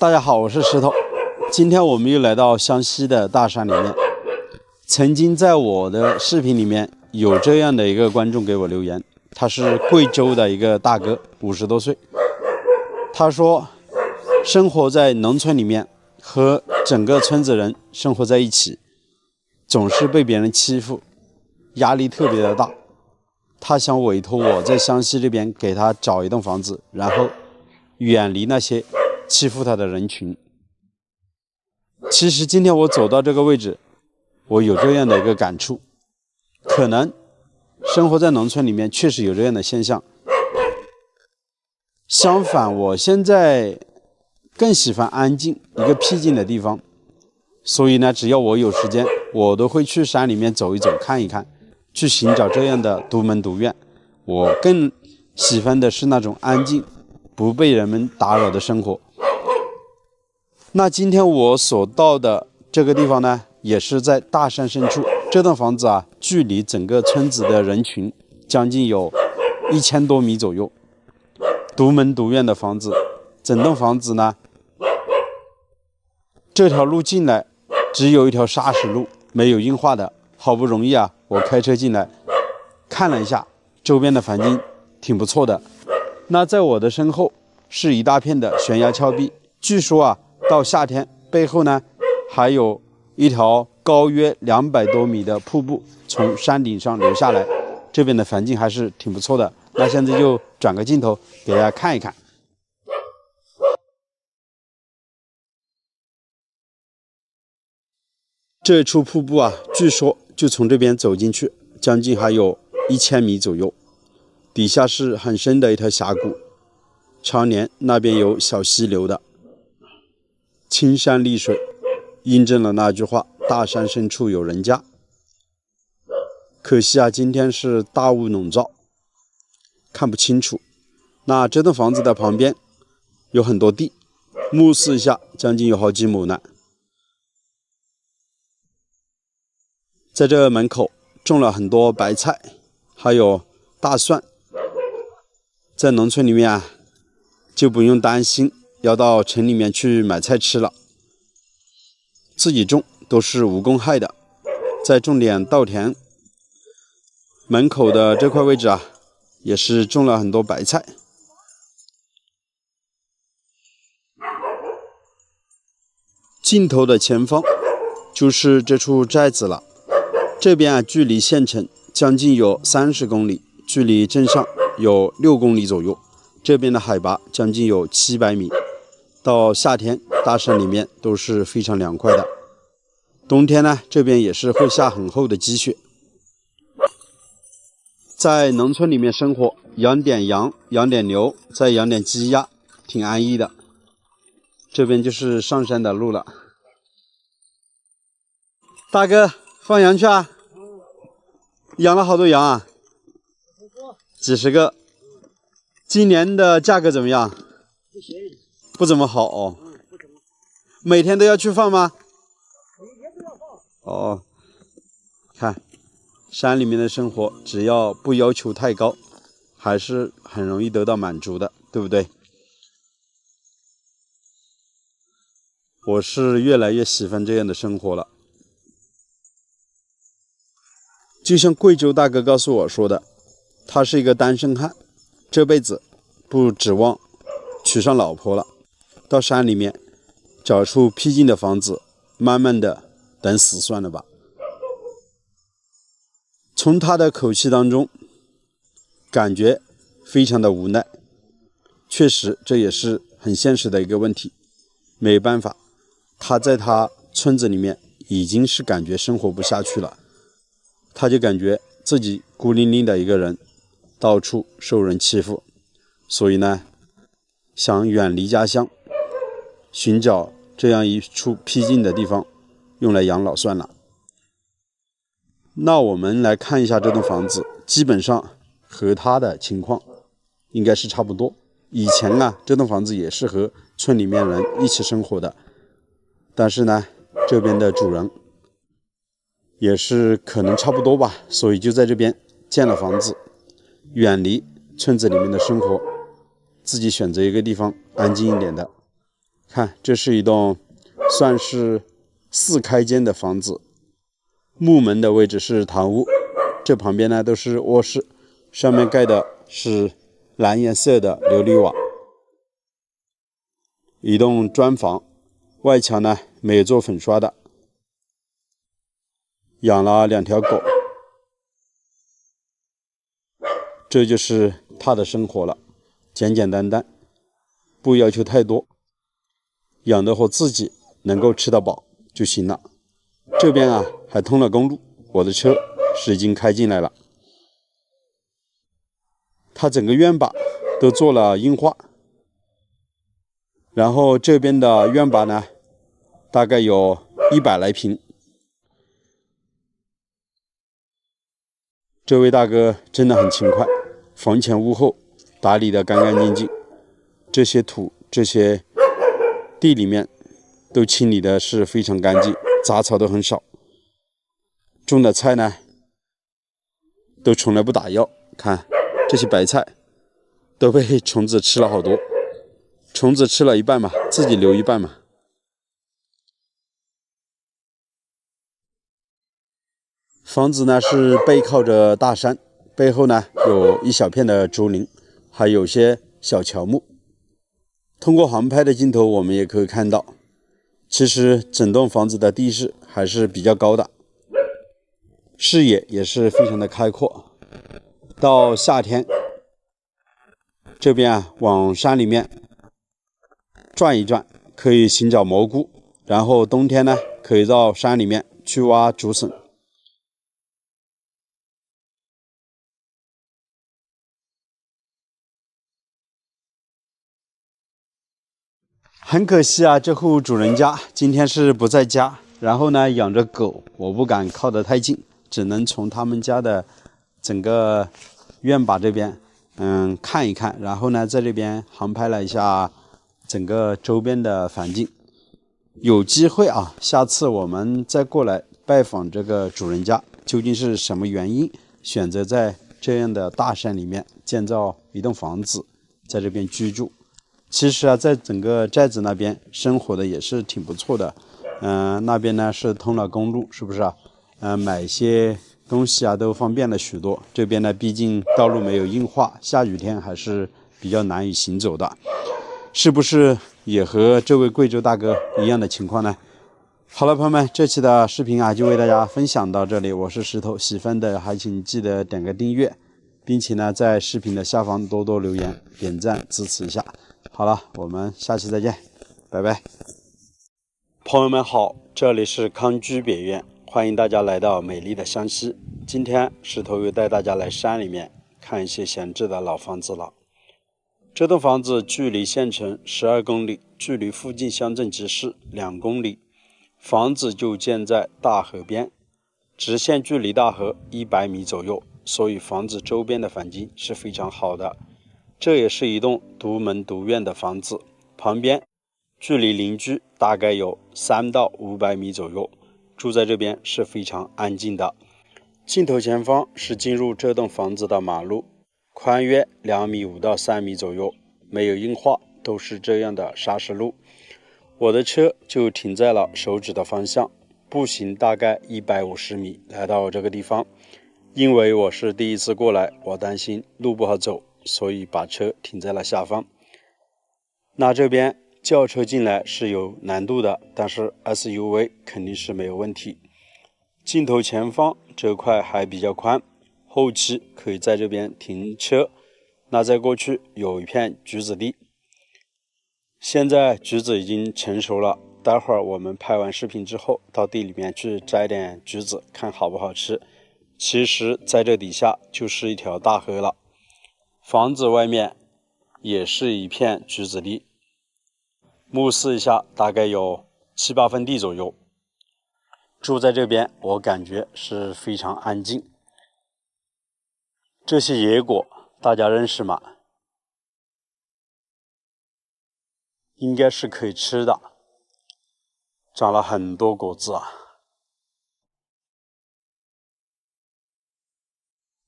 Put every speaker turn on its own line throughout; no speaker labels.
大家好，我是石头。今天我们又来到湘西的大山里面。曾经在我的视频里面有这样的一个观众给我留言，他是贵州的一个大哥，50多岁。他说，生活在农村里面，和整个村子人生活在一起，总是被别人欺负，压力特别的大。他想委托我在湘西这边给他找一栋房子，然后远离那些欺负他的人群。其实今天我走到这个位置，我有这样的一个感触，可能生活在农村里面确实有这样的现象。相反，我现在更喜欢安静，一个僻静的地方。所以呢，只要我有时间，我都会去山里面走一走，看一看，去寻找这样的独门独院。我更喜欢的是那种安静，不被人们打扰的生活。那今天我所到的这个地方呢，也是在大山深处。这栋房子啊，距离整个村子的人群将近有1000多米左右。独门独院的房子，整栋房子呢，这条路进来只有一条砂石路，没有硬化的。好不容易啊，我开车进来看了一下周边的环境，挺不错的。那在我的身后是一大片的悬崖峭壁，据说啊，到夏天背后呢还有一条高约200多米的瀑布从山顶上流下来，这边的环境还是挺不错的。那现在就转个镜头给大家看一看。这处瀑布啊，据说就从这边走进去，将近还有1000米左右，底下是很深的一条峡谷，常年那边有小溪流的，青山绿水，印证了那句话：大山深处有人家。可惜啊，今天是大雾笼罩，看不清楚。那这栋房子的旁边有很多地，目视一下，将近有好几亩呢。在这门口种了很多白菜，还有大蒜。在农村里面啊，就不用担心要到城里面去买菜吃了，自己种都是无公害的。再种点稻田，门口的这块位置啊，也是种了很多白菜。镜头的前方就是这处寨子了。这边啊，距离县城将近有30公里，距离镇上有6公里左右。这边的海拔将近有700米。到夏天，大山里面都是非常凉快的。冬天呢，这边也是会下很厚的积雪。在农村里面生活，养点羊，养点牛，再养点鸡鸭，挺安逸的。这边就是上山的路了。大哥，放羊去啊？养了好多羊啊？几十个。今年的价格怎么样？
不行，
不怎么好哦。每天都要去放吗？
每天都要放。
哦，看山里面的生活，只要不要求太高，还是很容易得到满足的，对不对？我是越来越喜欢这样的生活了。就像贵州大哥告诉我说的，他是一个单身汉，这辈子不指望娶上老婆了，到山里面找处僻静的房子，慢慢的等死算了吧。从他的口气当中感觉非常的无奈，确实这也是很现实的一个问题。没办法，他在他村子里面已经是感觉生活不下去了，他就感觉自己孤零零的一个人，到处受人欺负，所以呢，想远离家乡，寻找这样一处僻静的地方，用来养老算了。那我们来看一下这栋房子，基本上和他的情况应该是差不多。以前啊，这栋房子也是和村里面人一起生活的，但是呢，这边的主人也是可能差不多吧，所以就在这边建了房子，远离村子里面的生活，自己选择一个地方安静一点的。看，这是一栋算是4开间的房子，木门的位置是堂屋，这旁边呢都是卧室，上面盖的是蓝颜色的琉璃瓦。一栋砖房，外墙呢没有做粉刷的，养了2条狗，这就是他的生活了，简简单单，不要求太多，养得活自己，能够吃得饱就行了。这边啊还通了公路，我的车是已经开进来了。它整个院坝都做了硬化，然后这边的院坝呢大概有100来平。这位大哥真的很勤快，房前屋后打理得干干净净，这些土这些地里面都清理的是非常干净，杂草都很少。种的菜呢都从来不打药，看这些白菜都被虫子吃了好多，虫子吃了一半嘛，自己留一半嘛。房子呢是背靠着大山，背后呢有一小片的竹林，还有些小乔木。通过航拍的镜头我们也可以看到，其实整栋房子的地势还是比较高的，视野也是非常的开阔。到夏天这边啊往山里面转一转，可以寻找蘑菇，然后冬天呢可以到山里面去挖竹笋。很可惜啊，这户主人家今天是不在家，然后呢养着狗，我不敢靠得太近，只能从他们家的整个院坝这边看一看，然后呢在这边航拍了一下整个周边的环境。有机会啊，下次我们再过来拜访这个主人家，究竟是什么原因选择在这样的大山里面建造一栋房子，在这边居住。其实啊，在整个寨子那边生活的也是挺不错的，那边呢是通了公路，是不是啊？买一些东西啊都方便了许多。这边呢，毕竟道路没有硬化，下雨天还是比较难以行走的，是不是也和这位贵州大哥一样的情况呢？好了，朋友们，这期的视频啊就为大家分享到这里，我是石头，喜欢的还请记得点个订阅，并且呢在视频的下方多多留言点赞支持一下。好了，我们下期再见，拜拜。朋友们好，这里是康居别院，欢迎大家来到美丽的湘西。今天石头又带大家来山里面看一些闲置的老房子了。这栋房子距离县城12公里，距离附近乡镇集市2公里，房子就建在大河边，直线距离大河100米左右，所以房子周边的环境是非常好的。这也是一栋独门独院的房子，旁边距离邻居大概有3到500米左右，住在这边是非常安静的。镜头前方是进入这栋房子的马路，宽约2.5米到3米左右，没有硬化，都是这样的砂石路。我的车就停在了手指的方向，步行大概150米来到这个地方。因为我是第一次过来，我担心路不好走，所以把车停在了下方。那这边轿车进来是有难度的，但是 SUV 肯定是没有问题。镜头前方这块还比较宽，后期可以在这边停车。那再过去有一片橘子地，现在橘子已经成熟了，待会儿我们拍完视频之后到地里面去摘点橘子，看好不好吃。其实在这底下就是一条大河了，房子外面也是一片橘子地，目视一下大概有7、8分地左右。住在这边我感觉是非常安静。这些野果大家认识吗？应该是可以吃的，长了很多果子啊。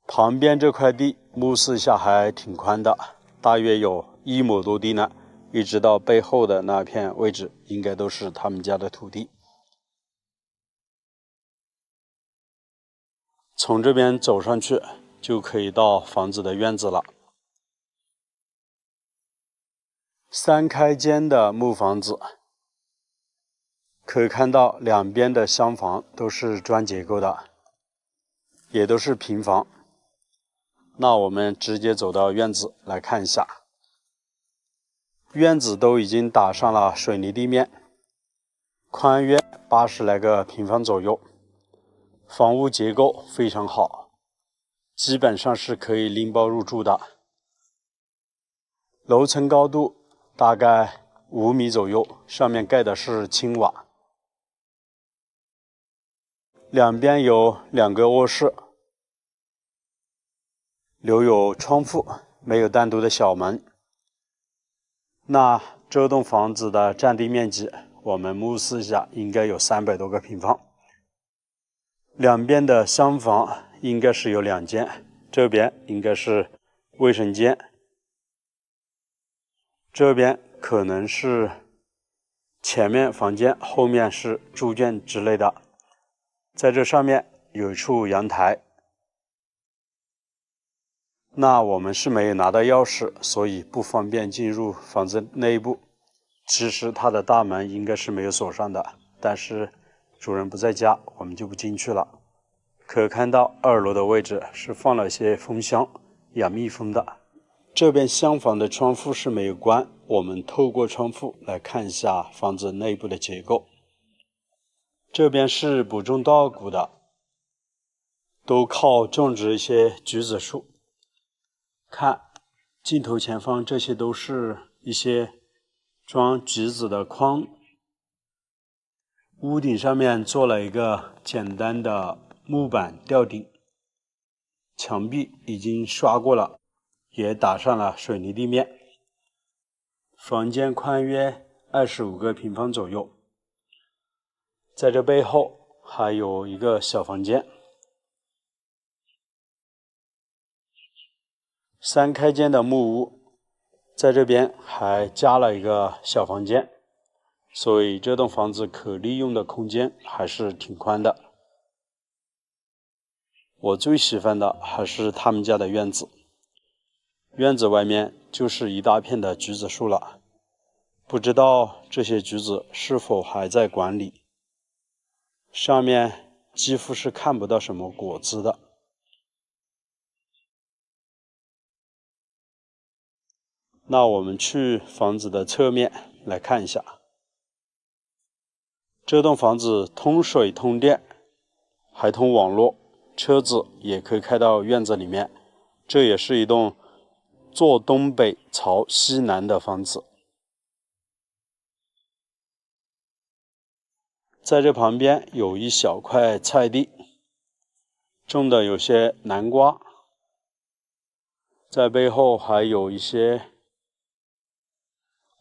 旁边这块地目视一下还挺宽的，大约有1亩多地呢，一直到背后的那片位置，应该都是他们家的土地。从这边走上去就可以到房子的院子了。3开间的木房子，可以看到两边的厢房都是砖结构的，也都是平房。那我们直接走到院子来看一下。院子都已经打上了水泥地面，宽约80来个平方左右，房屋结构非常好，基本上是可以拎包入住的。楼层高度大概5米左右，上面盖的是青瓦。两边有2个卧室，留有窗户，没有单独的小门。那这栋房子的占地面积，我们目视一下，应该有300多个平方。两边的厢房应该是有2间，这边应该是卫生间，这边可能是前面房间，后面是住间之类的。在这上面有一处阳台。那我们是没有拿到钥匙，所以不方便进入房子内部。其实它的大门应该是没有锁上的，但是主人不在家，我们就不进去了。可看到2楼的位置是放了些蜂箱，养蜜蜂的。这边厢房的窗户是没有关，我们透过窗户来看一下房子内部的结构。这边是不种稻谷的，都靠种植一些橘子树。看镜头前方，这些都是一些装橘子的筐。屋顶上面做了一个简单的木板吊顶，墙壁已经刷过了，也打上了水泥地面。房间宽约25个平方左右。在这背后还有一个小房间。3开间的木屋，在这边还加了一个小房间，所以这栋房子可利用的空间还是挺宽的。我最喜欢的还是他们家的院子，院子外面就是一大片的橘子树了，不知道这些橘子是否还在管理，上面几乎是看不到什么果子的。那我们去房子的侧面来看一下。这栋房子通水通电，还通网络，车子也可以开到院子里面。这也是一栋坐东北朝西南的房子。在这旁边有一小块菜地，种的有些南瓜，在背后还有一些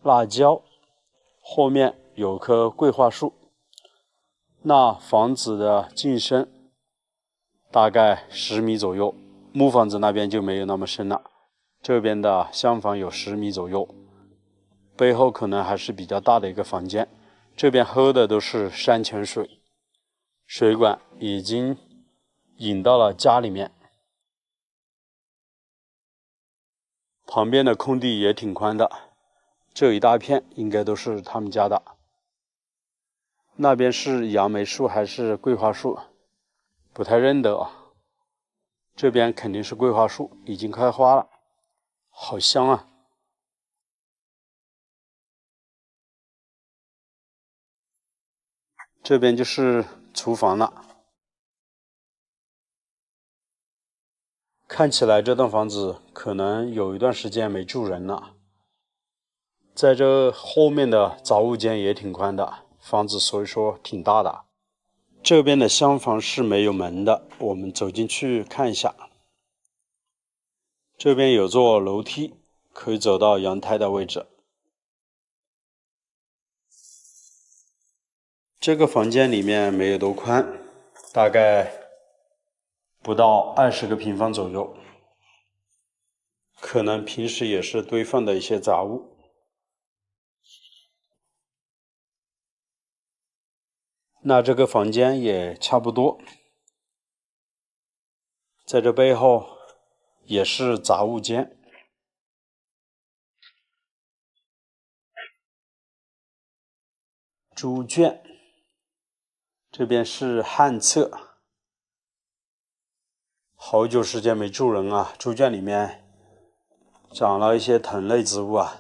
辣椒，后面有棵桂花树。那房子的进深大概10米左右，木房子那边就没有那么深了。这边的厢房有10米左右，背后可能还是比较大的一个房间。这边喝的都是山泉水，水管已经引到了家里面。旁边的空地也挺宽的，这一大片应该都是他们家的。那边是杨梅树还是桂花树？不太认得啊。这边肯定是桂花树，已经开花了，好香啊！这边就是厨房了。看起来这栋房子可能有一段时间没住人了。在这后面的杂物间也挺宽的，房子所以说挺大的。这边的厢房是没有门的，我们走进去看一下。这边有座楼梯，可以走到阳台的位置。这个房间里面没有多宽，大概不到20个平方左右，可能平时也是堆放的一些杂物。那这个房间也差不多，在这背后也是杂物间。猪圈，这边是旱厕，好久时间没住人啊，猪圈里面长了一些藤类植物啊。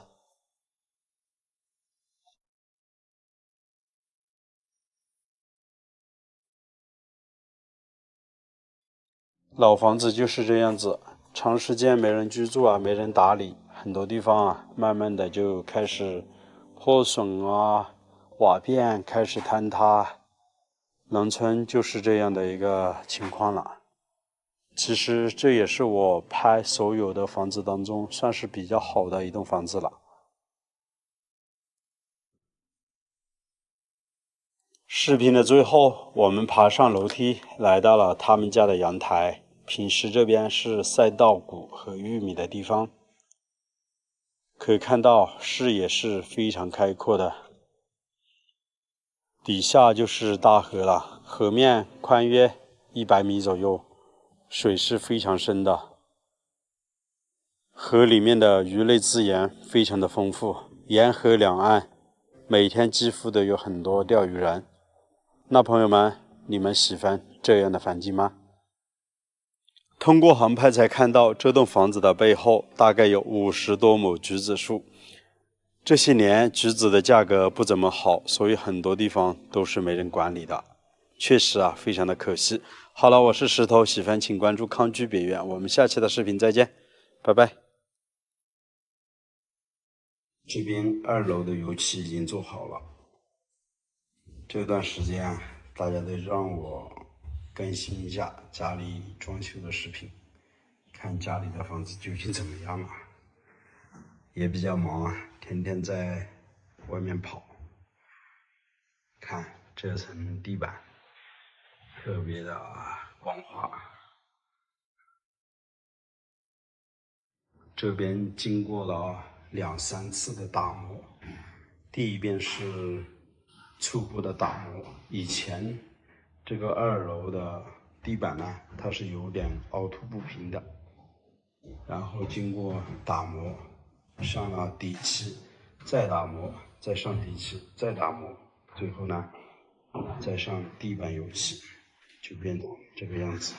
老房子就是这样子，长时间没人居住啊，没人打理，很多地方啊，慢慢的就开始破损啊，瓦片开始坍塌，农村就是这样的一个情况了。其实这也是我拍所有的房子当中算是比较好的一栋房子了。视频的最后，我们爬上楼梯，来到了他们家的阳台。平时这边是晒稻谷和玉米的地方，可以看到视野是非常开阔的。底下就是大河了，河面宽约100米左右，水是非常深的。河里面的鱼类资源非常的丰富，沿河两岸每天几乎都有很多钓鱼人。那朋友们，你们喜欢这样的环境吗？通过航拍才看到，这栋房子的背后大概有50多亩橘子树。这些年橘子的价格不怎么好，所以很多地方都是没人管理的。确实啊，非常的可惜。好了，我是石头，喜欢请关注康居别院，我们下期的视频再见，拜拜。这边2楼的油漆已经做好了。这段时间啊，大家都让我更新一下家里装修的视频，看家里的房子究竟怎么样了。也比较忙啊，天天在外面跑。看这层地板，特别的光滑。这边经过了2、3次的打磨，第一遍是初步的打磨。以前这个2楼的地板呢，它是有点凹凸不平的，然后经过打磨，上了底漆，再打磨，再上底漆，再打磨，最后呢，再上地板油漆，就变成这个样子。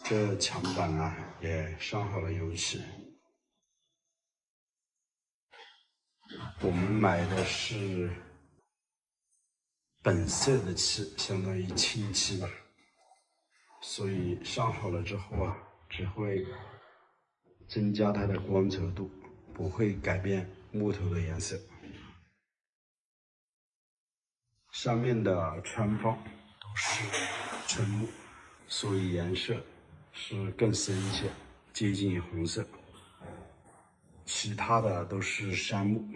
这墙板啊，也上好了油漆。我们买的是本色的漆，相当于清漆吧，所以上好了之后啊，只会增加它的光泽度，不会改变木头的颜色。上面的穿缝都是纯木，所以颜色是更深一些，接近于红色。其他的都是杉木，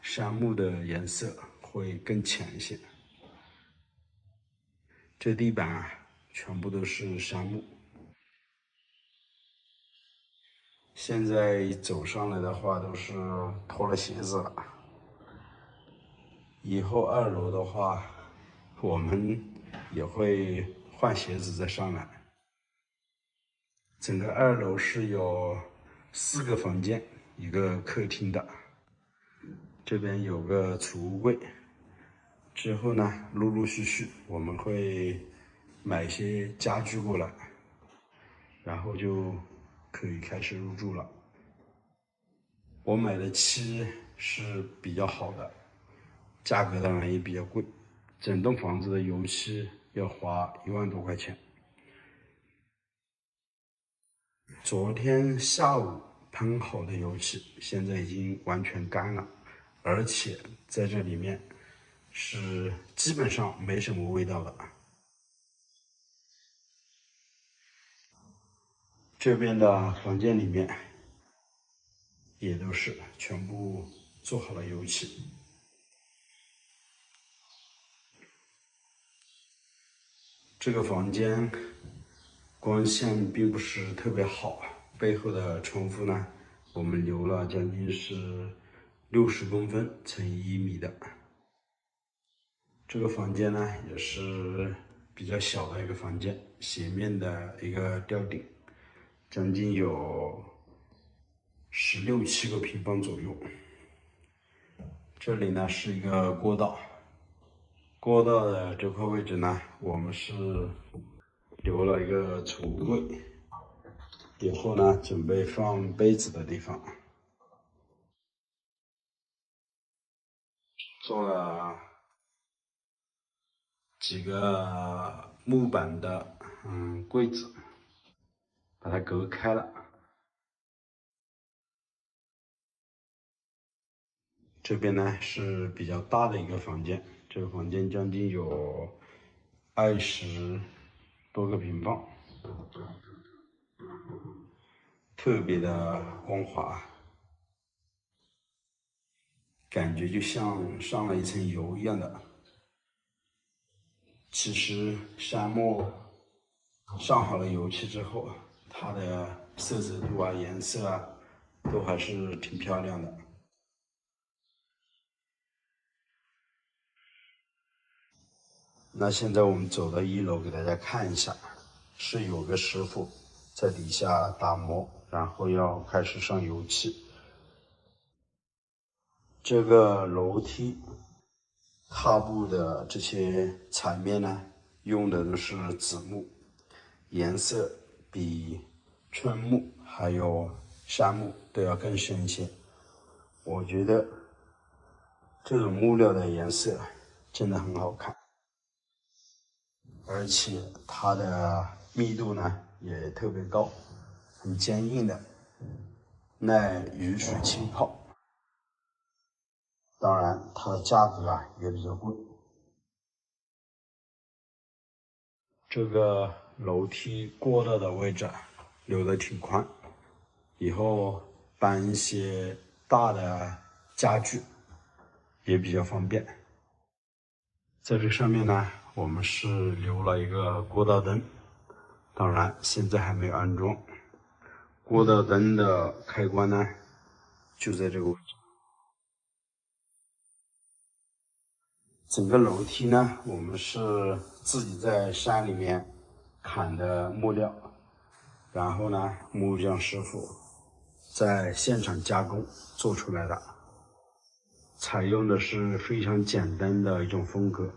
杉木的颜色会更浅一些。这地板啊，全部都是杉木。现在走上来的话都是脱了鞋子了。以后2楼的话，我们也会换鞋子再上来。整个2楼是有4个房间，1个客厅的。这边有个储物柜。之后呢，陆陆续续我们会买一些家具过来，然后就可以开始入住了。我买的漆是比较好的，价格当然也比较贵，整栋房子的油漆要花1万多块钱。昨天下午喷好的油漆，现在已经完全干了，而且在这里面是基本上没什么味道的。这边的房间里面也都是全部做好了油漆。这个房间光线并不是特别好，背后的窗户呢，我们留了将近是60公分乘1米的。这个房间呢也是比较小的一个房间，斜面的一个吊顶，将近有16、17个平方左右。这里呢是一个过道，过道的这块位置呢，我们是留了一个储物柜，以后呢准备放杯子的地方。做了几个木板的柜子，把它隔开了。这边呢是比较大的一个房间，这个房间将近有20多个平方，特别的光滑，感觉就像上了一层油一样的。其实杉木上好了油漆之后，它的色泽度啊、颜色啊，都还是挺漂亮的。那现在我们走到1楼，给大家看一下，是有个师傅在底下打磨，然后要开始上油漆。这个楼梯踏步的这些彩面呢，用的都是紫木，颜色比春木还有杉木都要更深一些。我觉得这种木料的颜色真的很好看。而且它的密度呢也特别高，很坚硬的，耐雨水浸泡。当然，它的价格啊也比较贵。这个楼梯过道的位置留得挺宽，以后搬一些大的家具也比较方便。在这上面呢，我们是留了一个过道灯，当然现在还没有安装。过道灯的开关呢，就在这个位置。整个楼梯呢，我们是自己在山里面砍的木料，然后呢，木匠师傅在现场加工做出来的，采用的是非常简单的一种风格。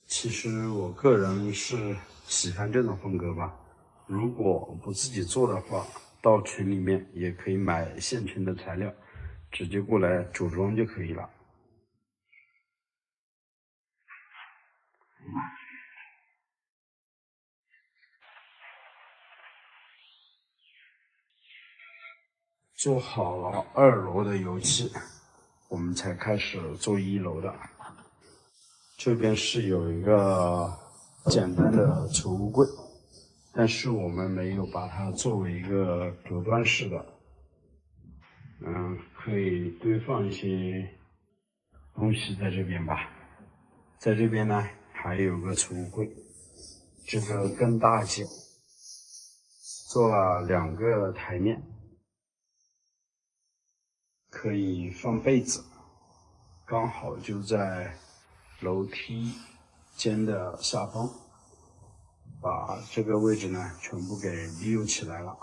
其实我个人是喜欢这种风格吧。如果不自己做的话，到群里面也可以买现成的材料，直接过来组装就可以了。做好了2楼的油漆，我们才开始做1楼的。这边是有一个简单的储物柜，但是我们没有把它作为一个隔断式的，可以堆放一些东西在这边吧。在这边呢，还有个储物柜，这个更大一些，做了2个台面，可以放被子，刚好就在楼梯间的下方，把这个位置呢全部给利用起来了。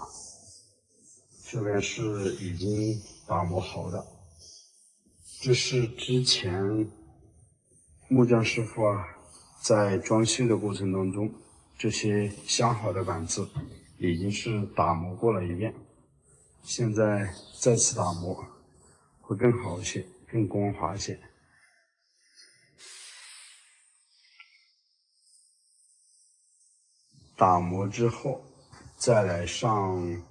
这边是已经打磨好的，这是之前木匠师傅啊在装修的过程当中，这些镶好的板子已经是打磨过了一遍，现在再次打磨会更好一些，更光滑一些。打磨之后再来上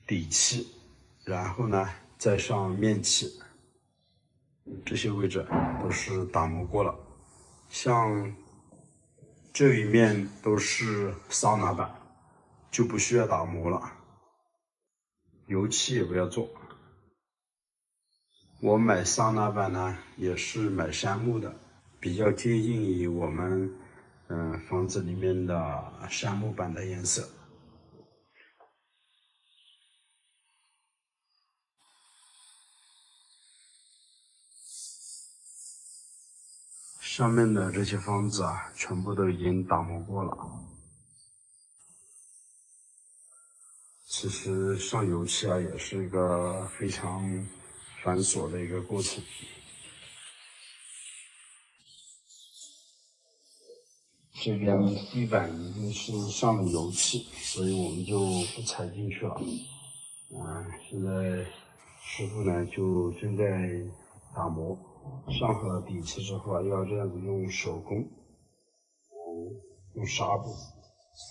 底漆，然后呢再上面漆，这些位置都是打磨过了。像这一面都是桑拿板，就不需要打磨了，油漆也不要做。我买桑拿板呢也是买杉木的，比较接近于我们房子里面的杉木板的颜色。上面的这些方子啊，全部都已经打磨过了。其实上油漆啊，也是一个非常繁琐的一个过程。这边地板已经是上了油漆，所以我们就不踩进去了。现在师傅呢就正在打磨，上好了底漆之后啊，要这样子用手工，用纱布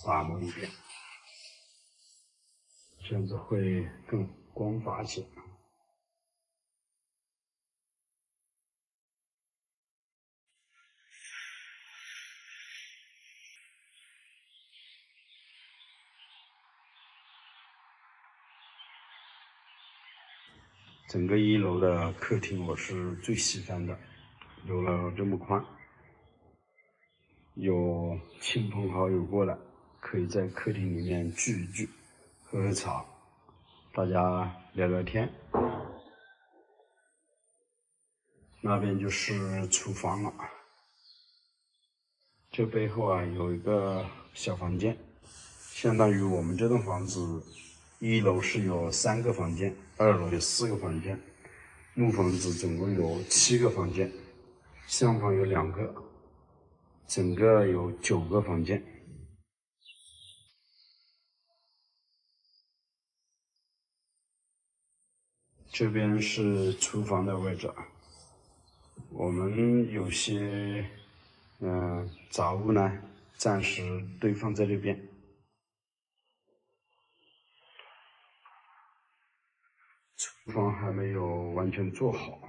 打磨一遍，这样子会更光滑些。整个1楼的客厅我是最喜欢的，有了这么宽，有亲朋好友过来，可以在客厅里面聚一聚，喝喝茶，大家聊聊天。那边就是厨房了，这背后啊有一个小房间，相当于我们这栋房子1楼是有3个房间，2楼有4个房间，木房子总共有7个房间，厢房有2个，整个有9个房间。这边是厨房的位置，我们有些杂物呢暂时堆放在这边。厨房还没有完全做好，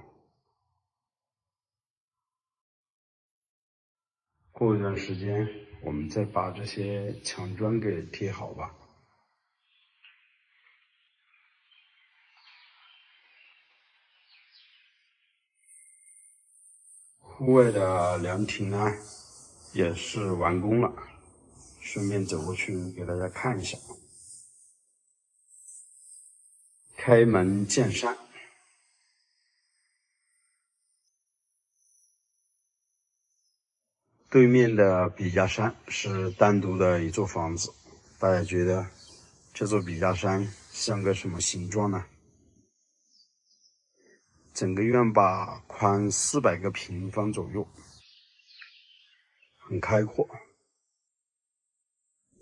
过一段时间我们再把这些墙砖给贴好吧。户外的凉亭呢也是完工了，顺便走过去给大家看一下。开门见山，对面的笔架山是单独的一座房子，大家觉得这座笔架山像个什么形状呢？整个院坝宽400个平方左右，很开阔。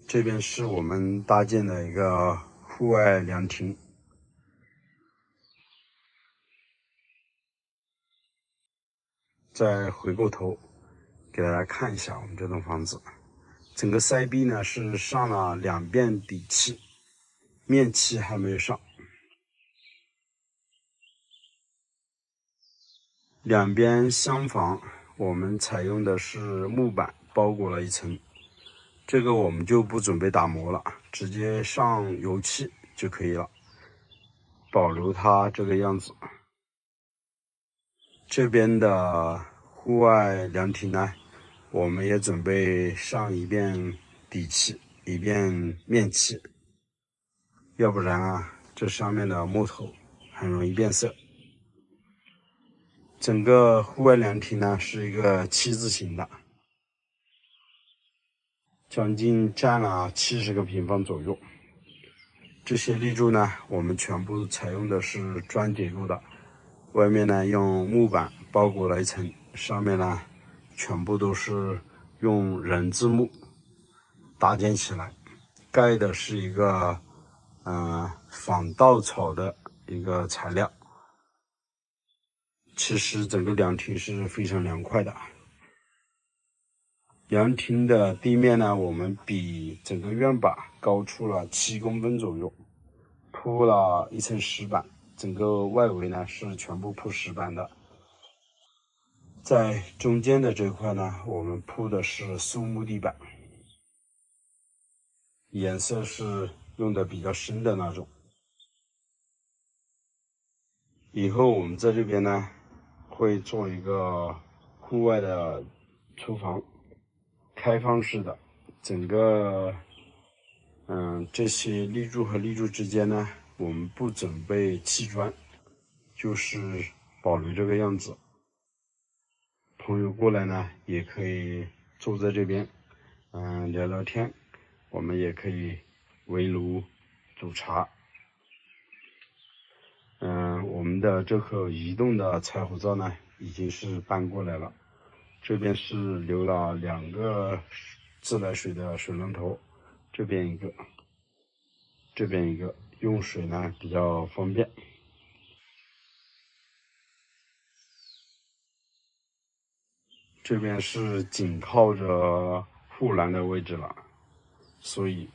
这边是我们搭建的一个户外凉亭。再回过头给大家看一下我们这栋房子，整个塞壁呢是上了2遍底漆，面漆还没有上。2边厢房我们采用的是木板包裹了一层，这个我们就不准备打磨了，直接上油漆就可以了，保留它这个样子。这边的户外凉亭呢，我们也准备上1遍底漆，1遍面漆，要不然啊，这上面的木头很容易变色。整个户外凉亭呢是一个7字形的，将近占了70个平方左右。这些立柱呢，我们全部采用的是砖结构的，外面呢用木板包裹了一层，上面呢全部都是用人字木搭建起来，盖的是一个仿稻草的一个材料。其实整个凉亭是非常凉快的。凉亭的地面呢，我们比整个院坝高出了7公分左右，铺了一层石板，整个外围呢是全部铺石板的。在中间的这块呢，我们铺的是苏木地板，颜色是用的比较深的那种。以后我们在这边呢，会做一个户外的厨房，开放式的，整个这些立柱和立柱之间呢，我们不准备砌砖，就是保留这个样子。朋友过来呢，也可以坐在这边，聊聊天。我们也可以围炉煮茶。我们的这口移动的柴火灶呢，已经是搬过来了。这边是留了2个自来水的水龙头，这边一个，这边一个，用水呢比较方便。这边是紧靠着护栏的位置了，所以，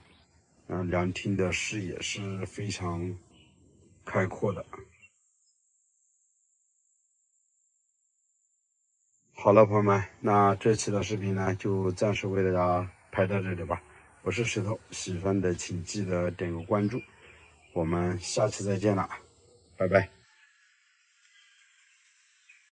凉亭的视野是非常开阔的。好了，朋友们，那这期的视频呢，就暂时为大家拍到这里吧。我是石头，喜欢的请记得点个关注，我们下期再见了，拜拜。